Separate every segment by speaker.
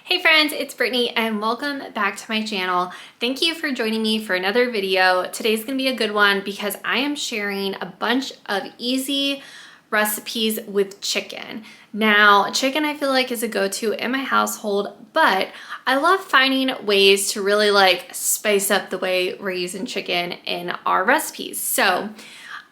Speaker 1: Hey friends, it's Brittany and welcome back to my channel. Thank you for joining me for another video. Today's gonna be a good one because I am sharing a bunch of easy recipes with chicken. Now, chicken I feel like is a go-to in my household, but I love finding ways to really spice up the way we're using chicken in our recipes. So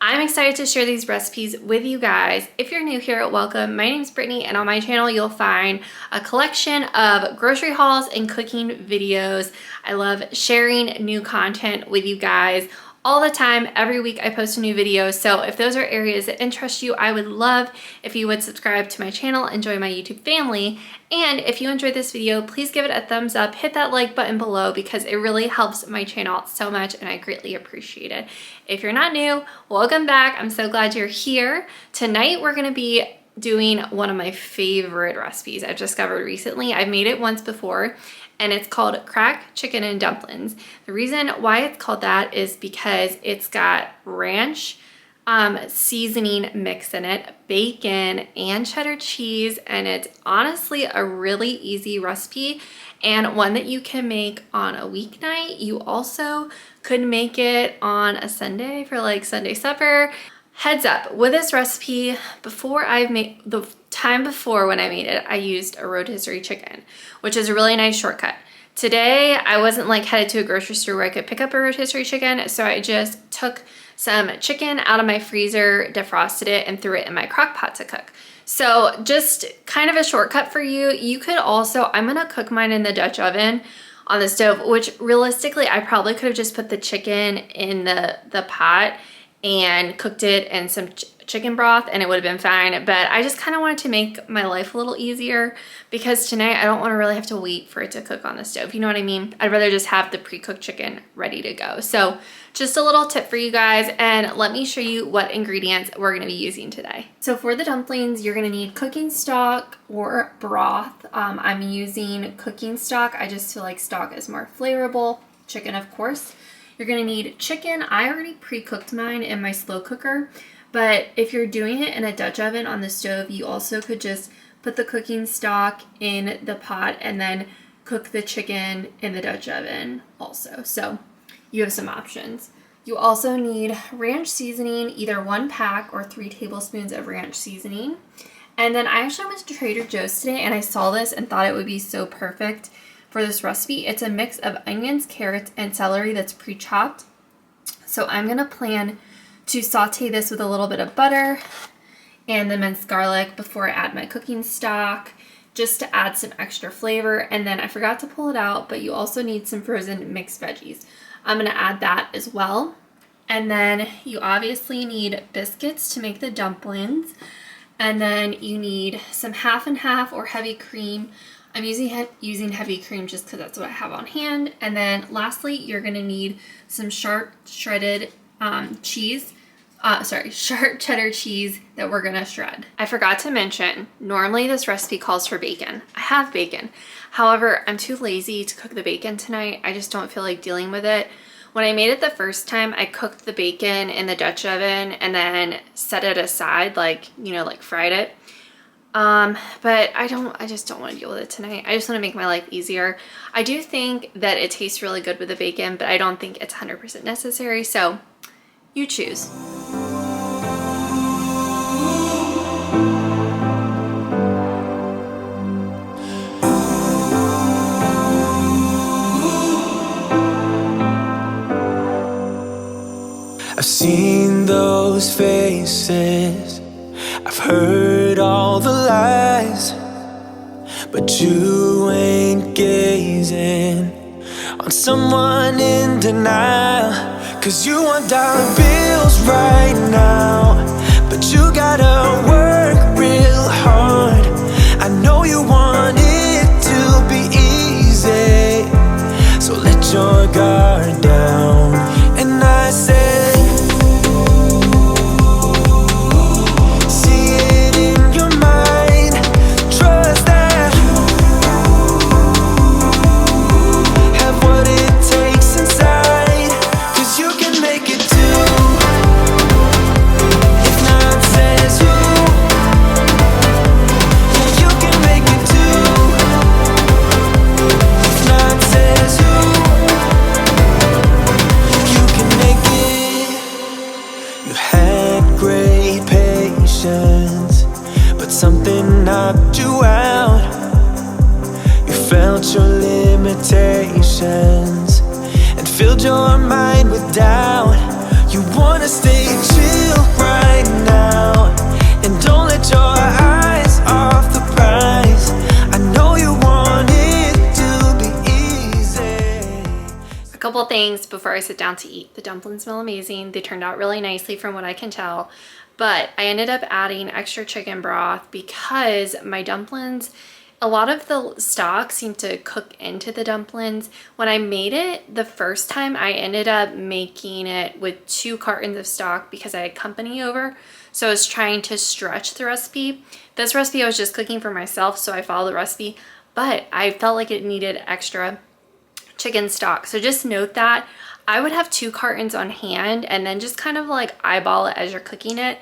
Speaker 1: I'm excited to share these recipes with you guys. If you're new here, welcome. My name is Brittany and on my channel you'll find a collection of grocery hauls and cooking videos. I love sharing new content with you guys all the time. Every week I post a new video. So if those are areas that interest you, I would love if you would subscribe to my channel and join my YouTube family. And if you enjoyed this video, please give it a thumbs up, hit that like button below because it really helps my channel out so much and I greatly appreciate it. If you're not new, welcome back. I'm so glad you're here. Tonight we're gonna be doing one of my favorite recipes I've discovered recently. I've made it once before and it's called crack chicken and dumplings. The reason why it's called that is because it's got ranch seasoning mix in it, bacon and cheddar cheese, and it's honestly a really easy recipe and one that you can make on a weeknight. You also could make it on a Sunday for like Sunday supper. Heads up, with this recipe, before when I made it, I used a rotisserie chicken, which is a really nice shortcut. Today, I wasn't headed to a grocery store where I could pick up a rotisserie chicken, so I just took some chicken out of my freezer, defrosted it, and threw it in my crock pot to cook. So just kind of a shortcut for you. You could also, I'm gonna cook mine in the Dutch oven on the stove, which realistically, I probably could have just put the chicken in the pot and cooked it in some chicken broth and it would have been fine, but I just kind of wanted to make my life a little easier because tonight I don't want to really have to wait for it to cook on the stove, you know what I mean? I'd rather just have the pre-cooked chicken ready to go. So just a little tip for you guys, and let me show you what ingredients we're going to be using today. So for the dumplings, you're going to need cooking stock or broth. I'm using cooking stock. I just feel like stock is more flavorful. Chicken, of course. You're going to need chicken. I already pre-cooked mine in my slow cooker, but if you're doing it in a Dutch oven on the stove, you also could just put the cooking stock in the pot and then cook the chicken in the Dutch oven also. So you have some options. You also need ranch seasoning, either 1 pack or 3 tablespoons of ranch seasoning. And then I actually went to Trader Joe's today and I saw this and thought it would be so perfect for this recipe. It's a mix of onions, carrots, and celery that's pre-chopped. So I'm gonna plan to saute this with a little bit of butter and the minced garlic before I add my cooking stock, just to add some extra flavor. And then I forgot to pull it out, but you also need some frozen mixed veggies. I'm gonna add that as well. And then you obviously need biscuits to make the dumplings. And then you need some half and half or heavy cream. I'm using heavy cream just because that's what I have on hand. And then lastly, you're gonna need some sharp shredded cheese. Sharp cheddar cheese that we're gonna shred. I forgot to mention, normally this recipe calls for bacon. I have bacon. However, I'm too lazy to cook the bacon tonight. I just don't feel like dealing with it. When I made it the first time, I cooked the bacon in the Dutch oven and then set it aside, fried it. But I just don't want to deal with it tonight. I just want to make my life easier. I do think that it tastes really good with the bacon, but I don't think it's 100% necessary. So you choose.
Speaker 2: I've seen those faces, I've heard all the lies, but you ain't gazing on someone in denial. 'Cause you want dollar bills right now, but you gotta work real hard. I know you want it to be easy, so let your guard down. And I say, make it too. felt your limitations and filled your mind with doubt. You wanna stay chill right now and don't let your eyes off the prize. I know you want it to be easy.
Speaker 1: A couple things before I sit down to eat. The dumplings smell amazing. They turned out really nicely from what I can tell, but I ended up adding extra chicken broth because my dumplings, a lot of the stock seemed to cook into the dumplings. When I made it the first time, I ended up making it with 2 cartons of stock because I had company over. So I was trying to stretch the recipe. This recipe I was just cooking for myself, so I followed the recipe, but I felt like it needed extra chicken stock. So just note that. I would have 2 cartons on hand and then just kind of like eyeball it as you're cooking it.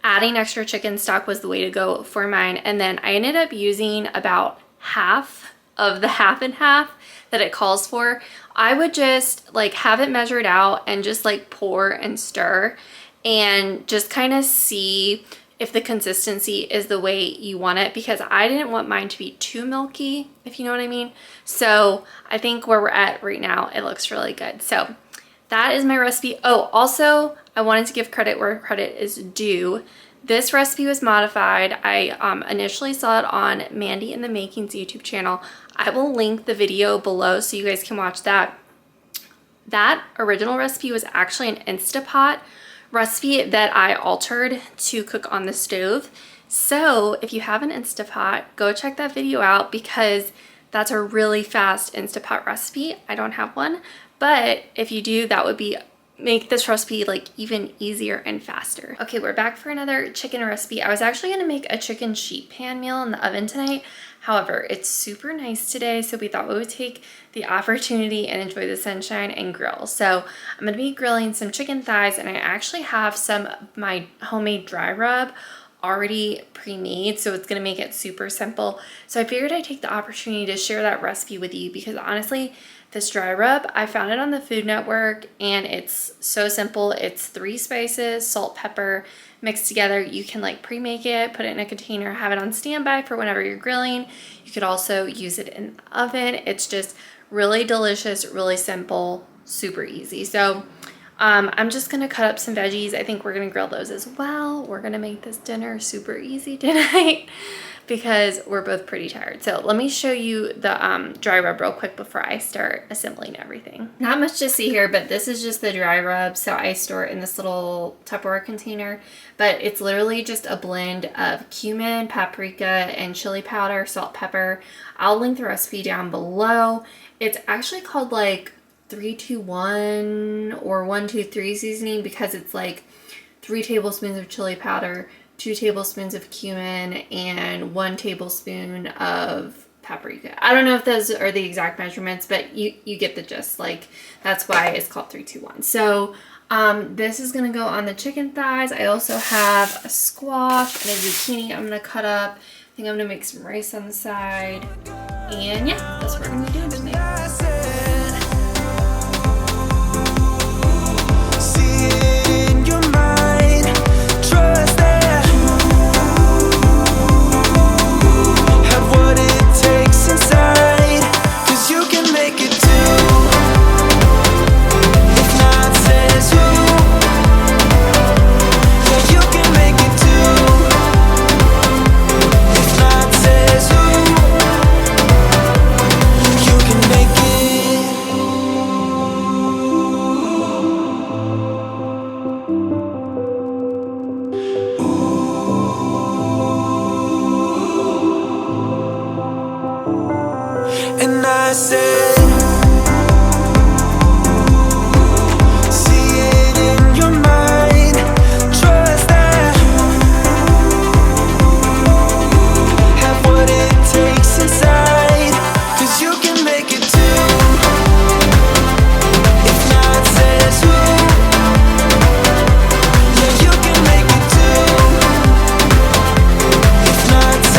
Speaker 1: Adding extra chicken stock was the way to go for mine. And then I ended up using about half of the half and half that it calls for. I would just like have it measured out and just like pour and stir and just kind of see if the consistency is the way you want it, because I didn't want mine to be too milky, if you know what I mean. So I think where we're at right now, it looks really good. So that is my recipe. Oh, also, I wanted to give credit where credit is due. This recipe was modified. I initially saw it on Mandy in the Making's YouTube channel. I will link the video below so you guys can watch that. That original recipe was actually an Instapot recipe that I altered to cook on the stove. So if you have an Instapot, go check that video out because that's a really fast Instapot recipe. I don't have one, but if you do, that would make this recipe like even easier and faster. Okay, we're back for another chicken recipe. I was actually gonna make a chicken sheet pan meal in the oven tonight. However, it's super nice today, so we thought we would take the opportunity and enjoy the sunshine and grill. So I'm gonna be grilling some chicken thighs, and I actually have some of my homemade dry rub already pre-made, so it's gonna make it super simple. So I figured I'd take the opportunity to share that recipe with you because honestly, this dry rub, I found it on the Food Network and it's so simple. It's 3 spices, salt, pepper, mixed together. You can like pre-make it, put it in a container, have it on standby for whenever you're grilling. You could also use it in the oven. It's just really delicious, really simple, super easy. So I'm just gonna cut up some veggies. I think we're gonna grill those as well. We're gonna make this dinner super easy tonight because we're both pretty tired. So let me show you the dry rub real quick before I start assembling everything. Not much to see here, but this is just the dry rub. So I store it in this little Tupperware container, but it's literally just a blend of cumin, paprika, and chili powder, salt, pepper. I'll link the recipe down below. It's actually called like 3-2-1 or 1-2-3 seasoning because it's like 3 tablespoons of chili powder, 2 tablespoons of cumin, and 1 tablespoon of paprika. I don't know if those are the exact measurements, but you get the gist. Like that's why it's called 3-2-1. So this is gonna go on the chicken thighs. I also have a squash and a zucchini I'm gonna cut up. I think I'm gonna make some rice on the side. And yeah, that's what we're gonna be doing today.
Speaker 2: And I said, see it in your mind, trust that, have what it takes inside, 'cause you can make it too, if not says who, yeah you can make it too, if not says who, you can make it.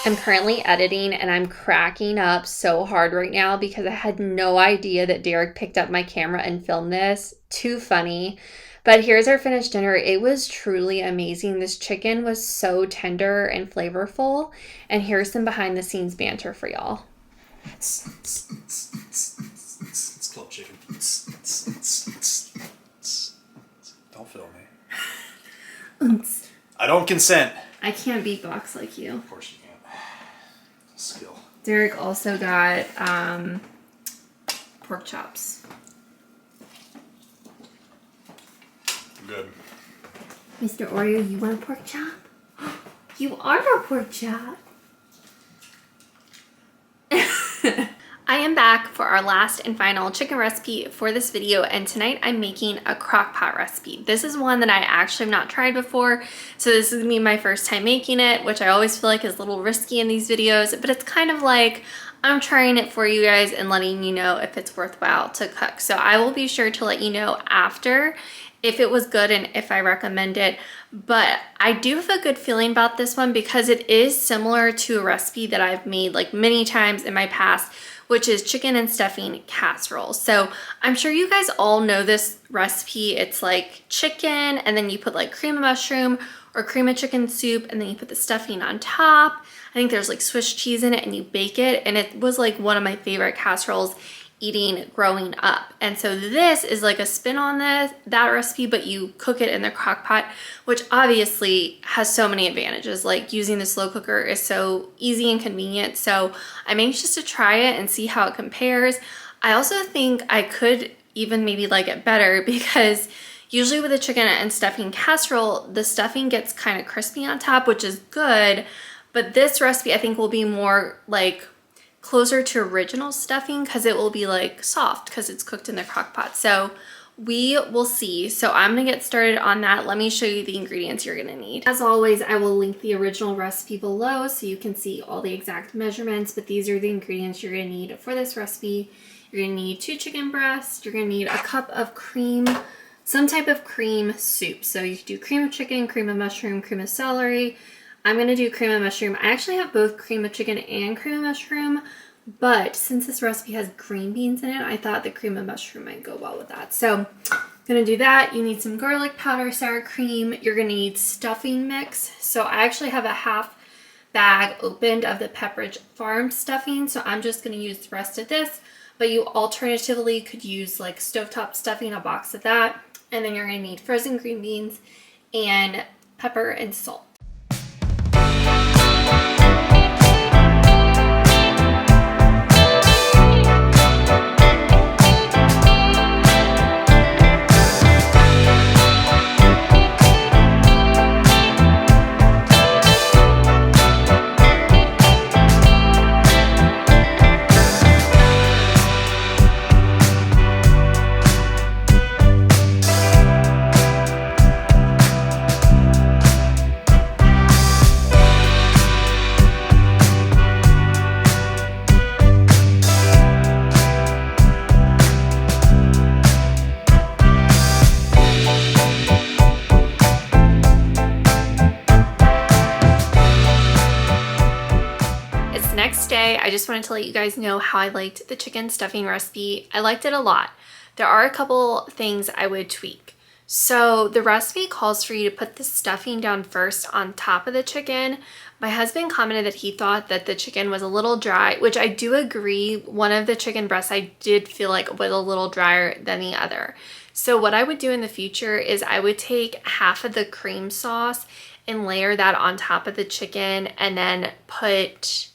Speaker 1: I'm currently editing and I'm cracking up so hard right now because I had no idea that Derek picked up my camera and filmed this. Too funny. But here's our finished dinner. It was truly amazing. This chicken was so tender and flavorful. And here's some behind the scenes banter for y'all.
Speaker 3: It's club chicken. Don't film me. I don't consent.
Speaker 1: I can't beatbox like you.
Speaker 3: Of course you can't. Skill.
Speaker 1: Derek also got pork chops.
Speaker 3: Good.
Speaker 1: Mr. Oreo, you want a pork chop? You are a pork chop. I am back for our last and final chicken recipe for this video, and tonight I'm making a crock pot recipe. This is one that I actually have not tried before, so this is gonna be my first time making it, which I always feel like is a little risky in these videos, but it's kind of like I'm trying it for you guys and letting you know if it's worthwhile to cook. So I will be sure to let you know after if it was good and if I recommend it. But I do have a good feeling about this one because it is similar to a recipe that I've made like many times in my past, which is chicken and stuffing casserole. So I'm sure you guys all know this recipe. It's like chicken and then you put like cream of mushroom or cream of chicken soup and then you put the stuffing on top. I think there's like Swiss cheese in it and you bake it. And it was like one of my favorite casseroles eating growing up. And so this is like a spin on that recipe, but you cook it in the crock pot, which obviously has so many advantages. Like using the slow cooker is so easy and convenient. So I'm anxious to try it and see how it compares. I also think I could even maybe like it better because usually with a chicken and stuffing casserole, the stuffing gets kind of crispy on top, which is good. But this recipe I think will be more like closer to original stuffing because it will be like soft because it's cooked in the crock pot. So we will see. So I'm gonna get started on that. Let me show you the ingredients you're gonna need. As always, I will link the original recipe below so you can see all the exact measurements, but these are the ingredients you're gonna need for this recipe. You're gonna need 2 chicken breasts. You're gonna need a cup of cream, some type of cream soup. So you can do cream of chicken, cream of mushroom, cream of celery. I'm gonna do cream of mushroom. I actually have both cream of chicken and cream of mushroom, but since this recipe has green beans in it, I thought the cream of mushroom might go well with that. So I'm gonna do that. You need some garlic powder, sour cream. You're gonna need stuffing mix. So I actually have a half bag opened of the Pepperidge Farm stuffing, so I'm just gonna use the rest of this, but you alternatively could use like stovetop stuffing, a box of that. And then you're gonna need frozen green beans and pepper and salt. I just wanted to let you guys know how I liked the chicken stuffing recipe. I liked it a lot. There are a couple things I would tweak. So the recipe calls for you to put the stuffing down first on top of the chicken. My husband commented that he thought that the chicken was a little dry, which I do agree. One of the chicken breasts I did feel like was a little drier than the other. So what I would do in the future is I would take half of the cream sauce and layer that on top of the chicken and then put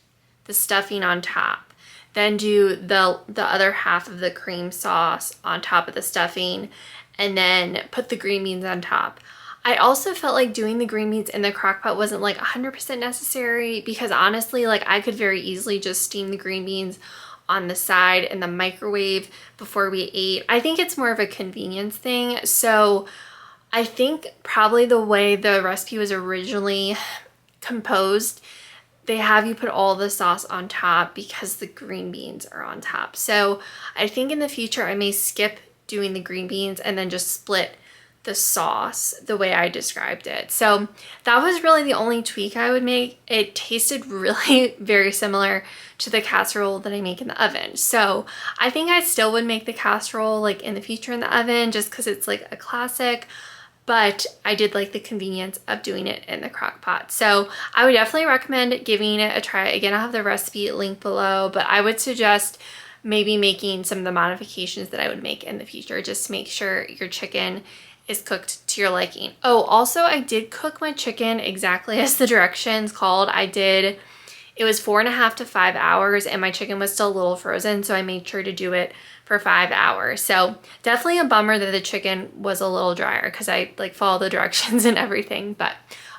Speaker 1: the stuffing on top. Then do the other half of the cream sauce on top of the stuffing and then put the green beans on top. I also felt like doing the green beans in the crock pot wasn't like 100% necessary because honestly, like I could very easily just steam the green beans on the side in the microwave before we ate. I think it's more of a convenience thing. So I think probably the way the recipe was originally composed, they have you put all the sauce on top because the green beans are on top. So I think in the future I may skip doing the green beans and then just split the sauce the way I described it. So that was really the only tweak I would make. It tasted really very similar to the casserole that I make in the oven. So I think I still would make the casserole like in the future in the oven just because it's like a classic, but I did like the convenience of doing it in the crock pot. So I would definitely recommend giving it a try. Again, I'll have the recipe linked below, but I would suggest maybe making some of the modifications that I would make in the future just to make sure your chicken is cooked to your liking. Oh, also I did cook my chicken exactly as the directions called. It was 4.5 to 5 hours and my chicken was still a little frozen, so I made sure to do it for 5 hours. So definitely a bummer that the chicken was a little drier because I like followed the directions and everything, but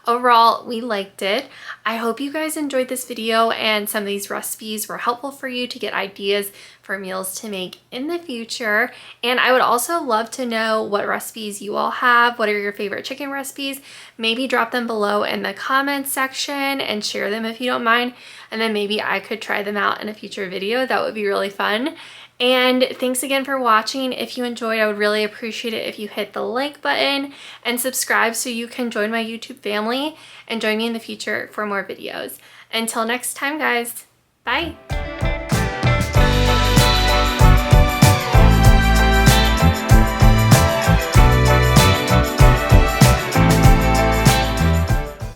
Speaker 1: overall we liked it. I hope you guys enjoyed this video and some of these recipes were helpful for you to get ideas for meals to make in the future. And I would also love to know what recipes you all have. What are your favorite chicken recipes? Maybe drop them below in the comments section and share them if you don't mind. And then maybe I could try them out in a future video. That would be really fun. And thanks again for watching. If you enjoyed, I would really appreciate it if you hit the like button and subscribe so you can join my YouTube family and join me in the future for more videos. Until next time, guys, bye.